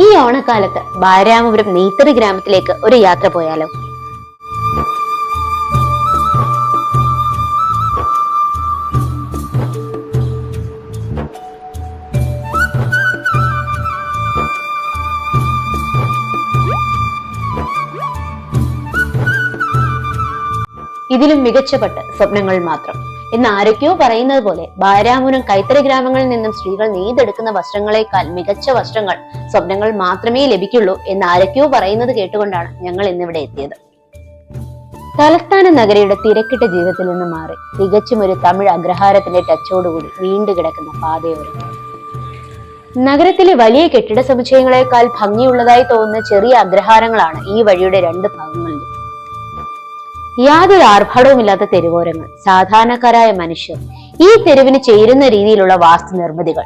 ഈ ഓണക്കാലത്ത് ബാലരാമപുരം നെയ്ത്തറി ഗ്രാമത്തിലേക്ക് ഒരു യാത്ര പോയാലോ? ഇതിലും മികച്ചപ്പെട്ട സ്വപ്നങ്ങൾ മാത്രം എന്ന് ആരൊക്കെയോ പറയുന്നത് പോലെ ബാലരാമപുരം കൈത്തറി ഗ്രാമങ്ങളിൽ നിന്നും സ്ത്രീകൾ നെയ്തെടുക്കുന്ന വസ്ത്രങ്ങളെക്കാൾ മികച്ച വസ്ത്രങ്ങൾ, സ്വപ്നങ്ങൾ മാത്രമേ ലഭിക്കുള്ളൂ എന്ന് ആരൊക്കെയോ പറയുന്നത് കേട്ടുകൊണ്ടാണ് ഞങ്ങൾ ഇന്നിവിടെ എത്തിയത്. തലസ്ഥാന നഗരിയുടെ തിരക്കിട്ട ജീവിതത്തിൽ നിന്ന് മാറി തികച്ചും ഒരു തമിഴ് അഗ്രഹാരത്തിന്റെ ടച്ചോടുകൂടി വീണ്ടു കിടക്കുന്ന പാതയോരം. നഗരത്തിലെ വലിയ കെട്ടിട സമുച്ചയങ്ങളെക്കാൾ ഭംഗിയുള്ളതായി തോന്നുന്ന ചെറിയ അഗ്രഹാരങ്ങളാണ് ഈ വഴിയുടെ രണ്ട് ഭാഗങ്ങളിലും. യാതൊരു ആർഭാടവുമില്ലാത്ത തെരുവോരങ്ങൾ, സാധാരണക്കാരായ മനുഷ്യർ, ഈ തെരുവിന് ചേരുന്ന രീതിയിലുള്ള വാസ്തു നിർമ്മിതികൾ,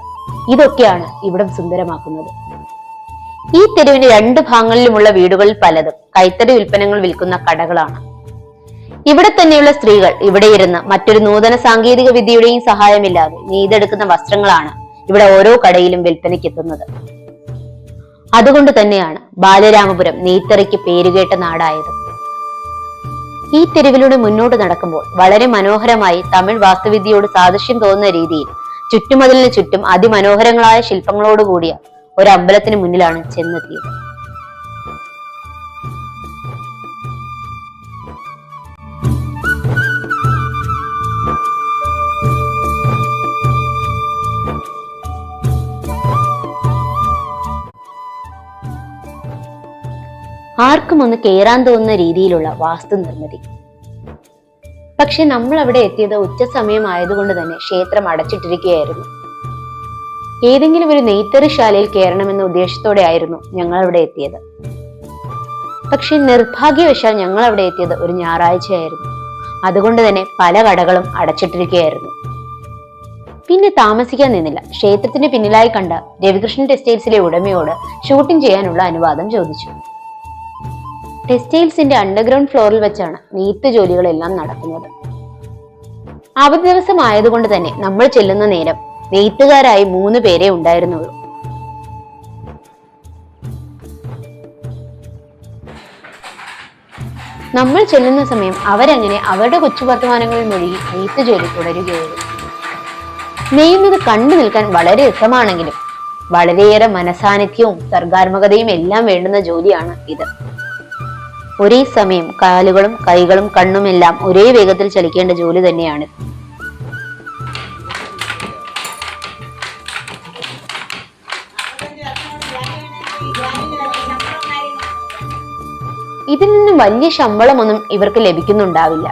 ഇതൊക്കെയാണ് ഇവിടം സുന്ദരമാക്കുന്നത്. ഈ തെരുവിന്റെ രണ്ട് ഭാഗങ്ങളിലുമുള്ള വീടുകളിൽ പലതും കൈത്തറി ഉൽപ്പന്നങ്ങൾ വിൽക്കുന്ന കടകളാണ്. ഇവിടെ തന്നെയുള്ള സ്ത്രീകൾ ഇവിടെ ഇരുന്ന് മറ്റൊരു നൂതന സാങ്കേതിക വിദ്യയുടെയും സഹായമില്ലാതെ നെയ്തെടുക്കുന്ന വസ്ത്രങ്ങളാണ് ഇവിടെ ഓരോ കടയിലും വിൽപ്പനയ്ക്കെത്തുന്നത്. അതുകൊണ്ട് തന്നെയാണ് ബാലരാമപുരം നെയ്ത്തറിക്ക് പേരുകേട്ട നാടായത്. ഈ തെരുവിലൂടെ മുന്നോട്ട് നടക്കുമ്പോൾ വളരെ മനോഹരമായി തമിഴ് വാസ്തുവിദ്യയോട് സാദൃശ്യം തോന്നുന്ന രീതിയിൽ ചുറ്റുമതിലിന് ചുറ്റും അതിമനോഹരങ്ങളായ ശില്പങ്ങളോടുകൂടിയ ഒരു അമ്പലത്തിന് മുന്നിലാണ് ചെന്നെത്തിയത്. ആർക്കും ഒന്ന് കേറാൻ തോന്നുന്ന രീതിയിലുള്ള വാസ്തു നിർമ്മിതി. പക്ഷെ നമ്മൾ അവിടെ എത്തിയത് ഉച്ച സമയമായതുകൊണ്ട് തന്നെ ക്ഷേത്രം അടച്ചിട്ടിരിക്കുകയായിരുന്നു. ഏതെങ്കിലും ഒരു നെയ്ത്തറി ശാലയിൽ കയറണമെന്ന ഉദ്ദേശത്തോടെ ആയിരുന്നു ഞങ്ങൾ അവിടെ എത്തിയത്. പക്ഷെ നിർഭാഗ്യവശാൽ ഞങ്ങൾ അവിടെ എത്തിയത് ഒരു ഞായറാഴ്ചയായിരുന്നു. അതുകൊണ്ട് തന്നെ പല കടകളും അടച്ചിട്ടിരിക്കുകയായിരുന്നു. പിന്നെ താമസിക്കാൻ നിന്നില്ല. ക്ഷേത്രത്തിന് പിന്നിലായി കണ്ട രവികൃഷ്ണൻ ടെക്സ്റ്റൈൽസിലെ ഉടമയോട് ഷൂട്ടിംഗ് ചെയ്യാനുള്ള അനുവാദം ചോദിച്ചു. ടെക്സ്റ്റൈൽസിന്റെ അണ്ടർഗ്രൗണ്ട് ഫ്ലോറിൽ വെച്ചാണ് നെയ്ത്ത് ജോലികളെല്ലാം നടക്കുന്നത്. അവധി ദിവസം ആയതുകൊണ്ട് തന്നെ നമ്മൾ ചെല്ലുന്ന നേരം നെയ്ത്തുകാരായി 3 പേരെ ഉണ്ടായിരുന്നുള്ളൂ. നമ്മൾ ചെല്ലുന്ന സമയം അവരങ്ങനെ അവരുടെ കൊച്ചു വർത്തമാനങ്ങളിൽ മുഴുകി നെയ്ത്ത് ജോലി തുടരുകയായിരുന്നു. നെയ്യുന്നത് കണ്ടു നിൽക്കാൻ വളരെ രസമാണെങ്കിലും വളരെയേറെ മനസാന്നിധ്യവും സർഗാത്മകതയും എല്ലാം വേണ്ടുന്ന ജോലിയാണ് ഇത്. ഒരേ സമയം കാലുകളും കൈകളും കണ്ണുമെല്ലാം ഒരേ വേഗത്തിൽ ചലിക്കേണ്ട ജോലി തന്നെയാണ്. ഇതിൽ നിന്നും വലിയ ശമ്പളമൊന്നും ഇവർക്ക് ലഭിക്കുന്നുണ്ടാവില്ല.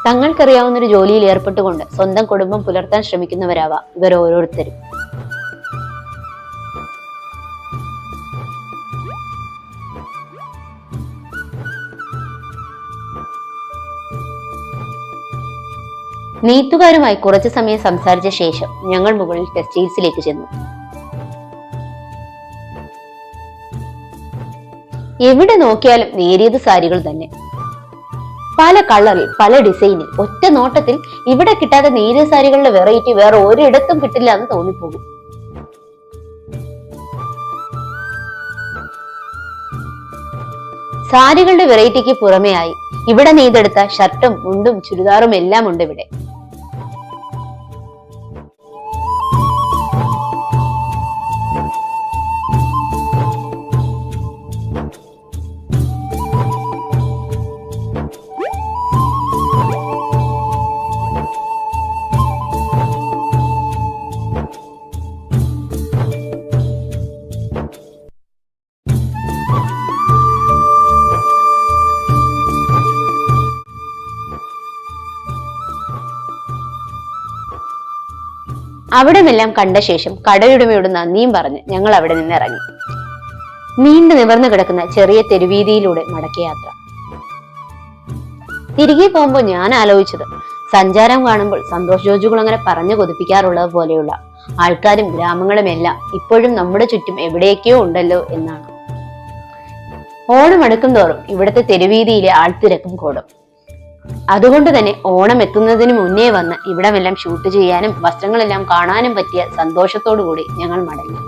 തങ്ങൾക്കറിയാവുന്ന ഒരു ജോലിയിൽ ഏർപ്പെട്ടുകൊണ്ട് സ്വന്തം കുടുംബം പുലർത്താൻ ശ്രമിക്കുന്നവരാവാം ഇവർ ഓരോരുത്തരും. നെയ്ത്തുകാരുമായി കുറച്ചു സമയം സംസാരിച്ച ശേഷം ഞങ്ങൾ മുകളിൽ ടെക്സ്റ്റൈൽസിലേക്ക് ചെന്നു. എവിടെ നോക്കിയാലും നേരിയത് സാരികൾ തന്നെ. പല കളറിൽ, പല ഡിസൈനിൽ. ഒറ്റ നോട്ടത്തിൽ ഇവിടെ കിട്ടാത്ത നേരിയ സാരികളുടെ വെറൈറ്റി വേറെ ഒരിടത്തും കിട്ടില്ല എന്ന് തോന്നിപ്പോകും. സാരികളുടെ വെറൈറ്റിക്ക് പുറമെയായി ഇവിടെ നെയ്തെടുത്ത ഷർട്ടും മുണ്ടും ചുരിദാറും എല്ലാം ഉണ്ട് ഇവിടെ. അവിടമെല്ലാം കണ്ട ശേഷം കടയുടമയോട് നന്ദിയും പറഞ്ഞ് ഞങ്ങൾ അവിടെ നിന്ന് ഇറങ്ങി. നീണ്ടു നിവർന്നു കിടക്കുന്ന ചെറിയ തെരുവീതിയിലൂടെ മടക്കയാത്ര. തിരികെ പോകുമ്പോൾ ഞാൻ ആലോചിച്ചത്, സഞ്ചാരം കാണുമ്പോൾ സന്തോഷ് ജോർജുകൾ അങ്ങനെ പറഞ്ഞു കൊതിപ്പിക്കാറുള്ളത് പോലെയുള്ള ആൾക്കാരും ഗ്രാമങ്ങളും എല്ലാം ഇപ്പോഴും നമ്മുടെ ചുറ്റും എവിടെയൊക്കെയോ ഉണ്ടല്ലോ എന്നാണ്. ഓണം അടുക്കും തോറും ഇവിടുത്തെ തെരുവീതിയിലെ ആൾത്തിരക്കും കൂടും. അതുകൊണ്ട് തന്നെ ഓണം എത്തുന്നതിന് മുന്നേ വന്ന് ഇവിടമെല്ലാം ഷൂട്ട് ചെയ്യാനും വസ്ത്രങ്ങളെല്ലാം കാണാനും പറ്റിയ സന്തോഷത്തോടു കൂടി ഞങ്ങൾ മടങ്ങി.